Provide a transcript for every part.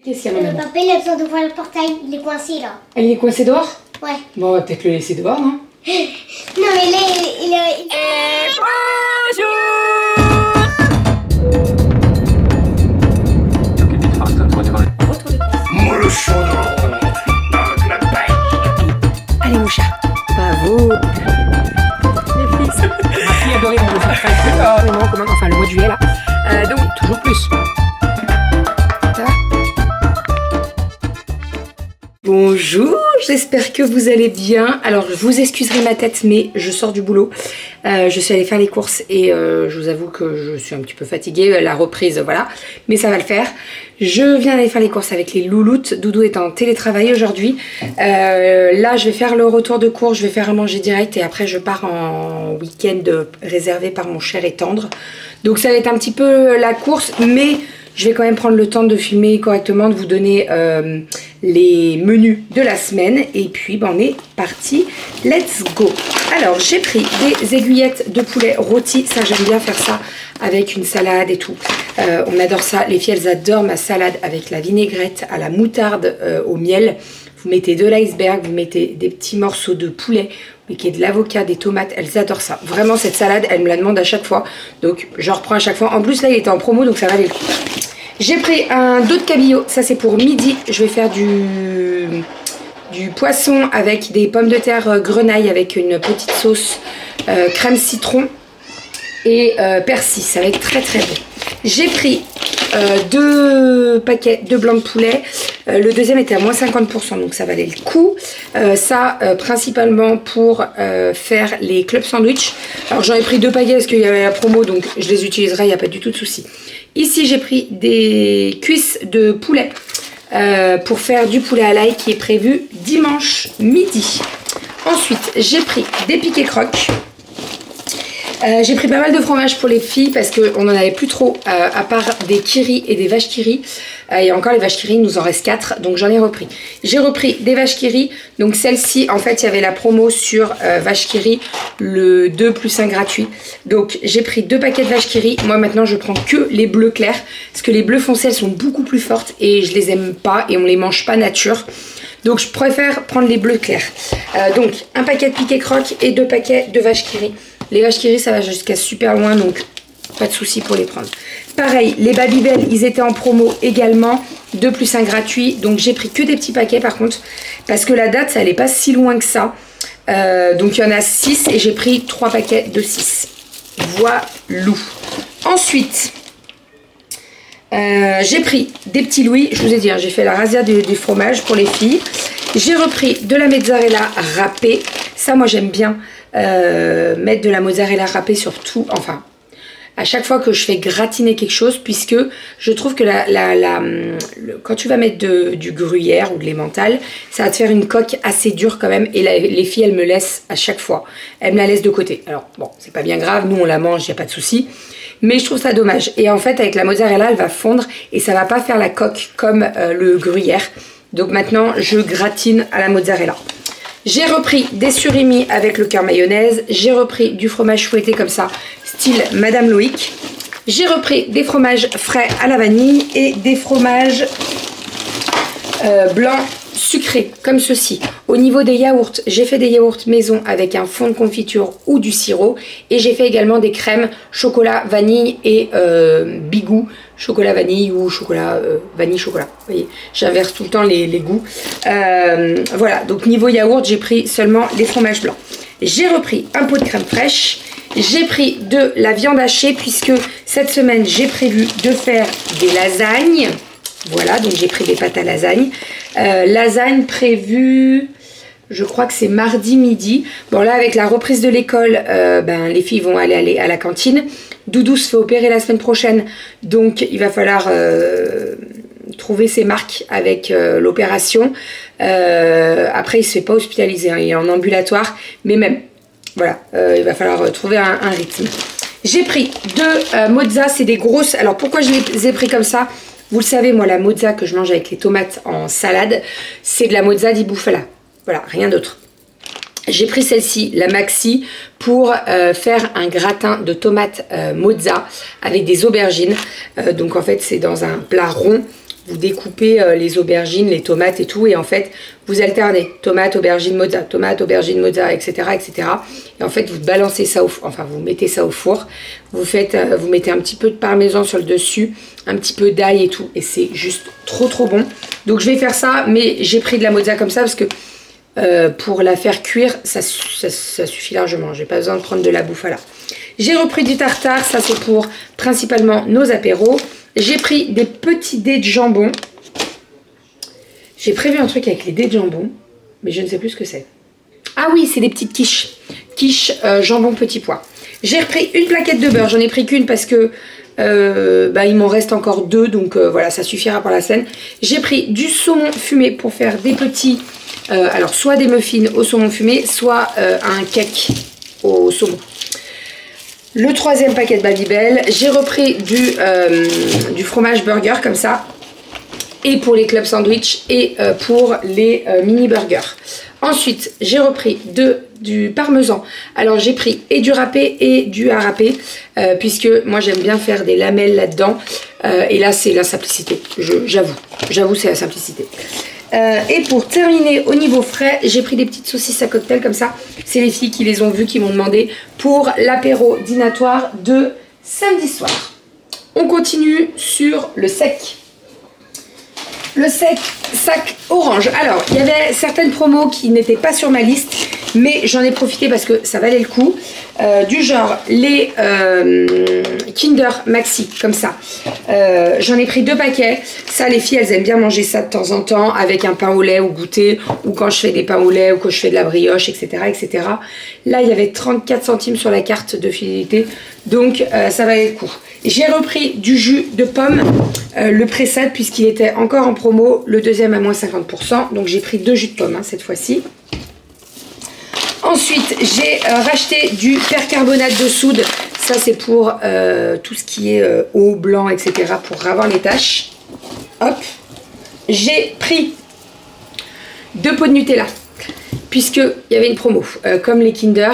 Qu'est-ce qu'il y a, maman? Papa, il a besoin d'ouvrir le portail. Il est coincé là. Il est coincé dehors? Ouais. Bon, on va peut-être le laisser dehors, non? Non, mais là, Allez, mon chat. Bravo. Les fils. Ma fille adorée, on le fait Enfin, le mois de juillet, là. Donc, toujours plus. Ça va? Bonjour, j'espère que vous allez bien. Alors, je vous excuserai ma tête, mais je sors du boulot. Je suis allée faire les courses et je vous avoue que je suis un petit peu fatiguée. La reprise, voilà. Mais ça va le faire. Je viens d'aller faire les courses avec les louloutes. Doudou est en télétravail aujourd'hui. Là, je vais faire le retour de cours. Je vais faire à manger direct et après, je pars en week-end réservé par mon cher et tendre. Donc, ça va être un petit peu la course, mais je vais quand même prendre le temps de filmer correctement, de vous donner les menus de la semaine. Et puis, ben, on est parti. Let's go! Alors, j'ai pris des aiguillettes de poulet rôti. Ça, j'aime bien faire ça avec une salade et tout. On adore ça. Les filles, elles adorent ma salade avec la vinaigrette à la moutarde au miel. Vous mettez de l'iceberg, vous mettez des petits morceaux de poulet, vous mettez de l'avocat, des tomates. Elles adorent ça. Vraiment, cette salade, elles me la demandent à chaque fois. Donc, j'en reprends à chaque fois. En plus, là, il était en promo, donc ça valait le coup. J'ai pris un dos de cabillaud. Ça, c'est pour midi. Je vais faire du poisson avec des pommes de terre grenaille avec une petite sauce crème citron et persil. Ça va être très très bon. J'ai pris 2 paquets de blanc de poulet. Le deuxième était à moins 50%, donc ça valait le coup. Principalement pour faire les club sandwich. Alors j'en ai pris 2 paquets parce qu'il y avait la promo, donc je les utiliserai, il n'y a pas du tout de souci. Ici j'ai pris des cuisses de poulet pour faire du poulet à l'ail qui est prévu dimanche midi. Ensuite j'ai pris des piquets crocs. J'ai pris pas mal de fromage pour les filles parce qu'on n'en avait plus trop à part des kiris et des vaches kiris. Et encore les vaches kiris, il nous en reste 4, donc j'en ai repris. J'ai repris des vaches kiris, donc celle-ci, en fait, il y avait la promo sur vaches kiris, le 2 plus 1 gratuit. Donc j'ai pris 2 paquets de vaches kiris. Moi maintenant, je prends que les bleus clairs parce que les bleus foncés, elles sont beaucoup plus fortes et je les aime pas et on les mange pas nature. Donc je préfère prendre les bleus clairs. Donc un paquet de piquets crocs et 2 paquets de vaches kiris. Les vaches kiris, ça va jusqu'à super loin, donc pas de souci pour les prendre. Pareil, les Babybel, ils étaient en promo également, 2 plus 1 gratuit. Donc j'ai pris que des petits paquets par contre, parce que la date, ça allait pas si loin que ça. Donc il y en a 6 et j'ai pris 3 paquets de 6. Voilà. Ensuite, j'ai pris des petits louis. Je vous ai dit, hein, j'ai fait la razzia du fromage pour les filles. J'ai repris de la mozzarella râpée. Ça, moi, j'aime bien mettre de la mozzarella râpée sur tout. Enfin, à chaque fois que je fais gratiner quelque chose, puisque je trouve que quand tu vas mettre du gruyère ou de l'emmental, ça va te faire une coque assez dure quand même. Et les filles, elles me laissent à chaque fois. Elles me la laissent de côté. Alors, bon, c'est pas bien grave. Nous, on la mange, il n'y a pas de souci. Mais je trouve ça dommage. Et en fait, avec la mozzarella, elle va fondre et ça va pas faire la coque comme le gruyère. Donc maintenant, je gratine à la mozzarella. J'ai repris des surimi avec le cœur mayonnaise. J'ai repris du fromage fouetté comme ça, style Madame Loïc. J'ai repris des fromages frais à la vanille et des fromages blancs sucrés, comme ceci. Au niveau des yaourts, j'ai fait des yaourts maison avec un fond de confiture ou du sirop. Et j'ai fait également des crèmes chocolat, vanille et bigou. Chocolat vanille ou chocolat vanille chocolat. Vous voyez, j'inverse tout le temps les goûts. Voilà, donc niveau yaourt, j'ai pris seulement les fromages blancs. J'ai repris un pot de crème fraîche. J'ai pris de la viande hachée puisque cette semaine, j'ai prévu de faire des lasagnes. Voilà, donc j'ai pris des pâtes à lasagne. Lasagne prévue, je crois que c'est mardi midi. Bon là, avec la reprise de l'école, les filles vont aller à la cantine. Doudou se fait opérer la semaine prochaine, donc il va falloir trouver ses marques avec l'opération. Après, il ne se fait pas hospitaliser, hein, il est en ambulatoire, mais même, voilà, il va falloir trouver un rythme. J'ai pris 2 mozza, c'est des grosses. Alors pourquoi je les ai pris comme ça? Vous le savez, moi, la mozza que je mange avec les tomates en salade, c'est de la mozza di bufala. Voilà, rien d'autre. J'ai pris celle-ci, la Maxi, pour faire un gratin de tomates mozza avec des aubergines. Donc en fait, c'est dans un plat rond. vous découpez les aubergines, les tomates et tout, et en fait, vous alternez tomate, aubergine, mozza, tomate, aubergine, mozza, etc., etc. Et en fait, vous balancez ça vous mettez ça au four. Vous mettez un petit peu de parmesan sur le dessus, un petit peu d'ail et tout, et c'est juste trop bon. Donc, je vais faire ça, mais j'ai pris de la mozza comme ça parce que pour la faire cuire, ça suffit largement. J'ai pas besoin de prendre de la bouffe à là. J'ai repris du tartare, ça c'est pour principalement nos apéros. J'ai pris des petits dés de jambon. J'ai prévu un truc avec les dés de jambon, mais je ne sais plus ce que c'est. Ah oui, c'est des petites quiches. Quiches jambon petit pois. J'ai repris une plaquette de beurre, j'en ai pris qu'une parce que il m'en reste encore 2, donc voilà, ça suffira pour la scène. J'ai pris du saumon fumé pour faire des petits, alors soit des muffins au saumon fumé, soit un cake au saumon. Le 3e paquet de Babybel, j'ai repris du fromage burger comme ça, et pour les club sandwich et pour les mini burgers. Ensuite, j'ai repris du parmesan. Alors, j'ai pris et du râpé et du à râper, puisque moi, j'aime bien faire des lamelles là-dedans. Et là, c'est la simplicité. J'avoue, c'est la simplicité. Et pour terminer au niveau frais, j'ai pris des petites saucisses à cocktail comme ça. C'est les filles qui les ont vues, qui m'ont demandé pour l'apéro dînatoire de samedi soir. On continue sur le sec. Le sac orange. Alors, il y avait certaines promos qui n'étaient pas sur ma liste, mais j'en ai profité parce que ça valait le coup. Du genre, les Kinder Maxi, comme ça. J'en ai pris 2 paquets. Ça, les filles, elles aiment bien manger ça de temps en temps avec un pain au lait au goûter, ou quand je fais des pains au lait, ou quand je fais de la brioche, etc. etc. Là, il y avait 34 centimes sur la carte de fidélité, donc ça valait le coup. J'ai repris du jus de pomme, le précède, puisqu'il était encore en promo, le 2e à moins 50%, donc j'ai pris 2 jus de pomme cette fois-ci. Ensuite, j'ai racheté du percarbonate de soude, ça c'est pour tout ce qui est eau, blanc, etc., pour avoir les taches. Hop, j'ai pris 2 pots de Nutella, puisqu'il y avait une promo, comme les Kinder.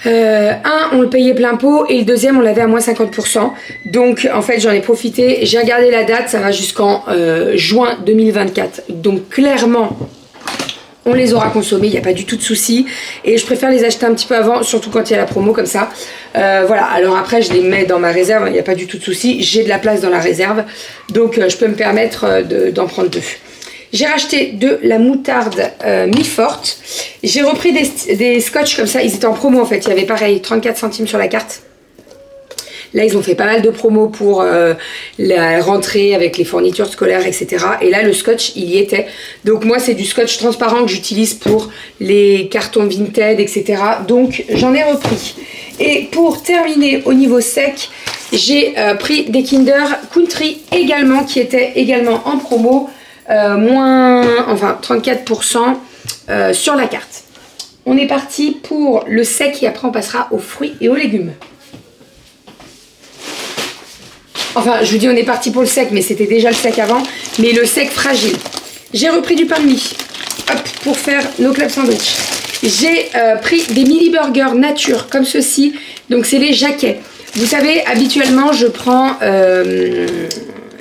Un, on le payait plein pot et le 2e, on l'avait à moins 50%. Donc, en fait, j'en ai profité. J'ai regardé la date, ça va jusqu'en juin 2024. Donc, clairement, on les aura consommés, il n'y a pas du tout de souci. Et je préfère les acheter un petit peu avant, surtout quand il y a la promo comme ça. Voilà, alors après, je les mets dans ma réserve, il n'y a pas du tout de souci. J'ai de la place dans la réserve, donc je peux me permettre d'en prendre 2. J'ai racheté de la moutarde mi-forte. J'ai repris des scotch comme ça. Ils étaient en promo en fait. Il y avait pareil 34 centimes sur la carte. Là, ils ont fait pas mal de promos pour la rentrée avec les fournitures scolaires, etc. Et là, le scotch, il y était. Donc moi, c'est du scotch transparent que j'utilise pour les cartons Vinted, etc. Donc, j'en ai repris. Et pour terminer au niveau sec, j'ai pris des Kinder Country également, qui étaient également en promo. 34% sur la carte. On est parti pour le sec et après on passera aux fruits et aux légumes. Enfin, je vous dis on est parti pour le sec, mais c'était déjà le sec avant, mais le sec fragile. J'ai repris du pain de mie, hop, pour faire nos club sandwich. J'ai pris des mini burgers nature comme ceci, donc c'est les jaquets. Vous savez, habituellement je prends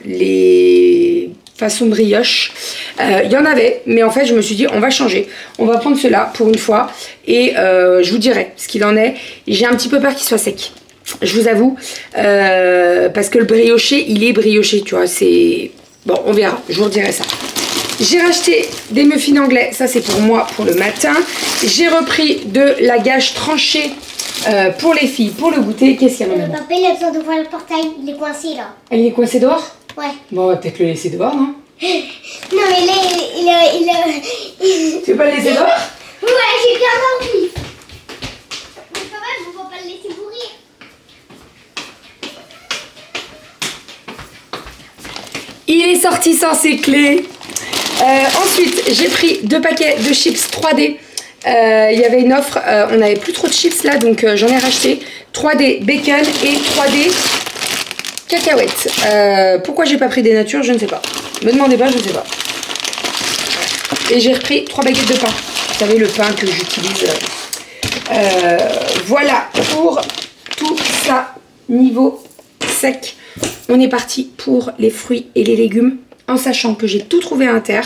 les façon brioche. Il y en avait, mais en fait je me suis dit on va changer, on va prendre cela pour une fois et je vous dirai ce qu'il en est. J'ai un petit peu peur qu'il soit sec, je vous avoue, parce que le brioché il est brioché, tu vois, c'est bon, on verra, je vous redirai ça. J'ai racheté des muffins anglais, ça c'est pour moi pour le matin. J'ai repris de la gâche tranchée pour les filles pour le goûter. Qu'est-ce qu'il y a maintenant? Papa il a besoin d'ouvrir le portail, il est coincé là. Elle est coincée dehors? Ouais. Bon, on va peut-être le laisser dehors, non? Non mais là il Tu veux pas le laisser dehors? Ouais, j'ai bien envie. Mais quand même, on va pas le laisser mourir. Il est sorti sans ses clés. Ensuite, j'ai pris 2 paquets de chips 3D. Il y avait une offre, on n'avait plus trop de chips là, donc j'en ai racheté 3D bacon et 3D cacahuètes. Pourquoi j'ai pas pris des natures, je ne sais pas. Me demandez pas, je ne sais pas. Et j'ai repris 3 baguettes de pain. Vous savez, le pain que j'utilise. Voilà pour tout ça niveau sec. On est parti pour les fruits et les légumes. en sachant que j'ai tout trouvé à Inter.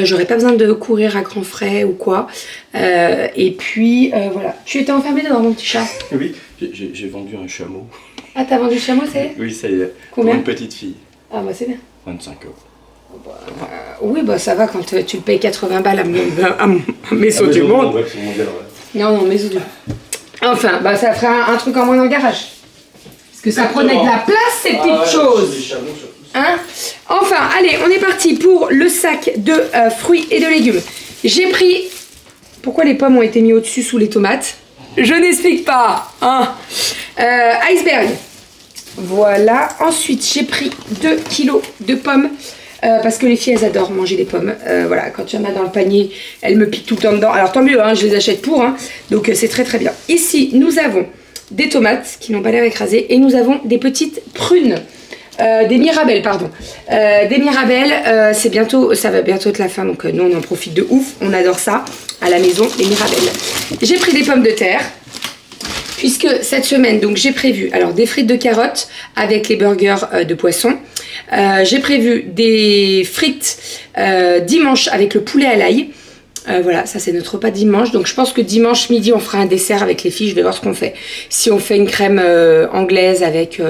J'aurais pas besoin de courir à grands frais ou quoi. Et puis voilà. Tu étais enfermée dans mon petit chat? Oui, j'ai vendu un chameau. Ah, t'as vendu le chameau, ça y est? Oui, ça y est. Combien? Pour une petite fille. Ah bah c'est bien. 25 €. Oui, bah ça va quand tu le payes 80 balles à Maison du Monde. Ouais, c'est mondial, ouais. Non, Maison du Monde. Enfin, bah ça fera un truc en moins dans le garage. Parce que ça prenait de la place, ces petites choses. Des chameaux surtout. Hein? Enfin, allez, on est parti pour le sac de fruits et de légumes. J'ai pris... Pourquoi les pommes ont été mis au-dessus sous les tomates? Je n'explique pas. Hein? Iceberg. Voilà. Ensuite, j'ai pris 2 kilos de pommes. Parce que les filles, elles adorent manger des pommes. Voilà, quand il y en a dans le panier, elles me piquent tout le temps dedans. Alors tant mieux, hein, je les achète pour. Hein, donc c'est très très bien. Ici, nous avons des tomates qui n'ont pas l'air écrasées. Et nous avons des petites prunes. Des mirabelles, pardon. Des mirabelles, c'est bientôt, ça va bientôt être la fin. Donc nous, on en profite de ouf. On adore ça à la maison, les mirabelles. J'ai pris des pommes de terre. Puisque cette semaine, donc j'ai prévu alors des frites de carottes avec les burgers de poisson. J'ai prévu des frites dimanche avec le poulet à l'ail. Voilà, ça c'est notre repas dimanche. Donc je pense que dimanche midi, on fera un dessert avec les filles. Je vais voir ce qu'on fait. Si on fait une crème anglaise avec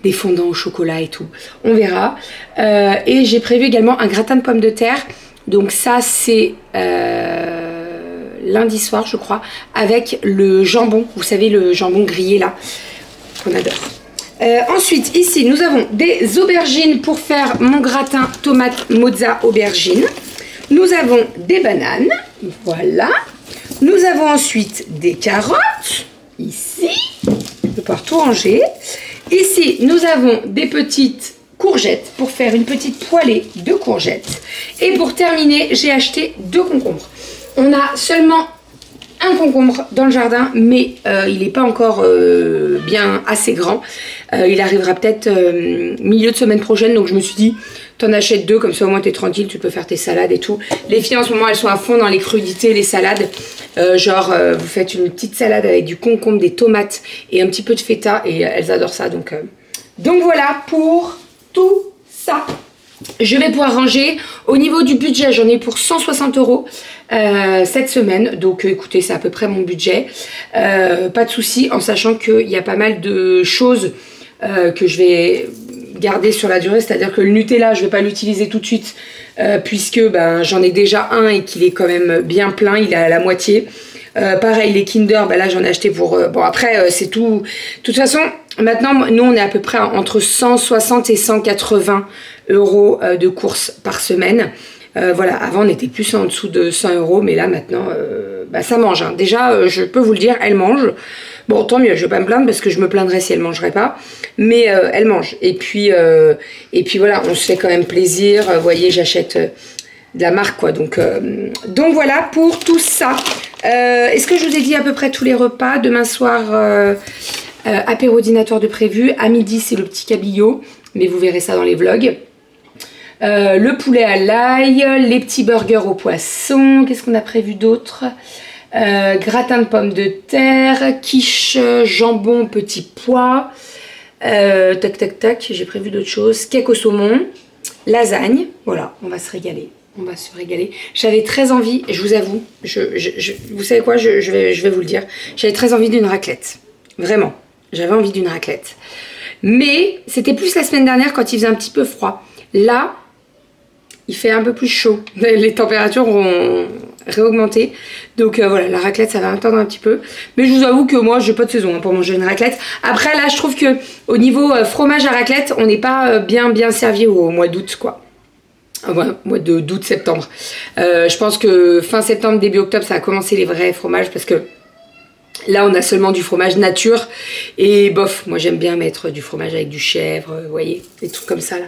des fondants au chocolat et tout, on verra. Et j'ai prévu également un gratin de pommes de terre. Donc ça c'est... lundi soir je crois, avec le jambon, vous savez le jambon grillé là, qu'on adore. Ensuite ici nous avons des aubergines pour faire mon gratin tomate mozza aubergine. Nous avons des bananes, voilà. Nous avons ensuite des carottes, ici, je vais pouvoir tout ranger. Ici nous avons des petites courgettes pour faire une petite poêlée de courgettes. Et pour terminer, j'ai acheté 2 concombres. On a seulement un concombre dans le jardin, mais il n'est pas encore bien assez grand. Il arrivera peut-être milieu de semaine prochaine, donc je me suis dit, t'en achètes 2, comme ça au moins t'es tranquille, tu peux faire tes salades et tout. Les filles en ce moment, elles sont à fond dans les crudités, les salades. Vous faites une petite salade avec du concombre, des tomates et un petit peu de feta, et elles adorent ça. Donc voilà pour tout ça. Je vais pouvoir ranger. Au niveau du budget, j'en ai pour 160 € cette semaine. Donc écoutez, c'est à peu près mon budget. Pas de souci, en sachant qu'il y a pas mal de choses que je vais garder sur la durée. C'est-à-dire que le Nutella, je ne vais pas l'utiliser tout de suite puisque j'en ai déjà un et qu'il est quand même bien plein. Il est à la moitié. Pareil, les Kinder, là j'en ai acheté pour... bon après, c'est tout. De toute façon, maintenant, nous on est à peu près entre 160 et 180 € de courses par semaine. Voilà, avant on était plus en dessous de 100 €, mais là maintenant, ça mange. Hein. Déjà, je peux vous le dire, elle mange. Bon, tant mieux, je vais pas me plaindre parce que je me plaindrais si elle mangerait pas. Mais elle mange. Et puis voilà, on se fait quand même plaisir. Vous voyez, j'achète... de la marque quoi, donc voilà pour tout ça. Est-ce que je vous ai dit à peu près tous les repas? Demain soir apéro dînatoire de prévu, à midi c'est le petit cabillaud, mais vous verrez ça dans les vlogs. Le poulet à l'ail, les petits burgers au poisson, qu'est-ce qu'on a prévu d'autre? Gratin de pommes de terre, quiche, jambon, petit pois, tac tac tac, j'ai prévu d'autres choses, cake au saumon, lasagne, voilà, on va se régaler. On va se régaler. J'avais très envie, je vous avoue, vous savez quoi, je vais vous le dire. J'avais très envie d'une raclette. Vraiment, j'avais envie d'une raclette. Mais c'était plus la semaine dernière quand il faisait un petit peu froid. Là, il fait un peu plus chaud. Les températures ont réaugmenté. Donc voilà, la raclette, ça va attendre un petit peu. Mais je vous avoue que moi, j'ai pas de saison pour manger une raclette. Après, là, je trouve que au niveau fromage à raclette, on n'est pas bien servi au mois d'août, quoi. Ouais, mois d'août-septembre. Je pense que fin septembre, début octobre, ça a commencé les vrais fromages parce que là, on a seulement du fromage nature. Et bof, moi j'aime bien mettre du fromage avec du chèvre, vous voyez, des trucs comme ça là.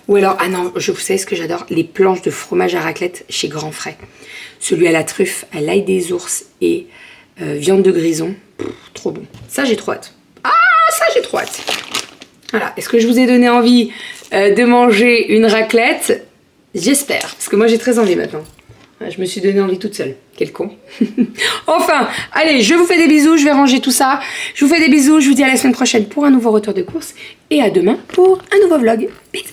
Ou alors, ah non, vous savez ce que j'adore? Les planches de fromage à raclette chez Grand Frais. Celui à la truffe, à l'ail des ours et viande de grison. Pff, trop bon. Ça, j'ai trop hâte. Ah, ça, j'ai trop hâte. Voilà. Est-ce que je vous ai donné envie de manger une raclette? J'espère, parce que moi j'ai très envie maintenant. Je me suis donné envie toute seule. Quel con. Enfin, allez, je vous fais des bisous, je vais ranger tout ça. Je vous fais des bisous, je vous dis à la semaine prochaine pour un nouveau retour de course. Et à demain pour un nouveau vlog. Bisous.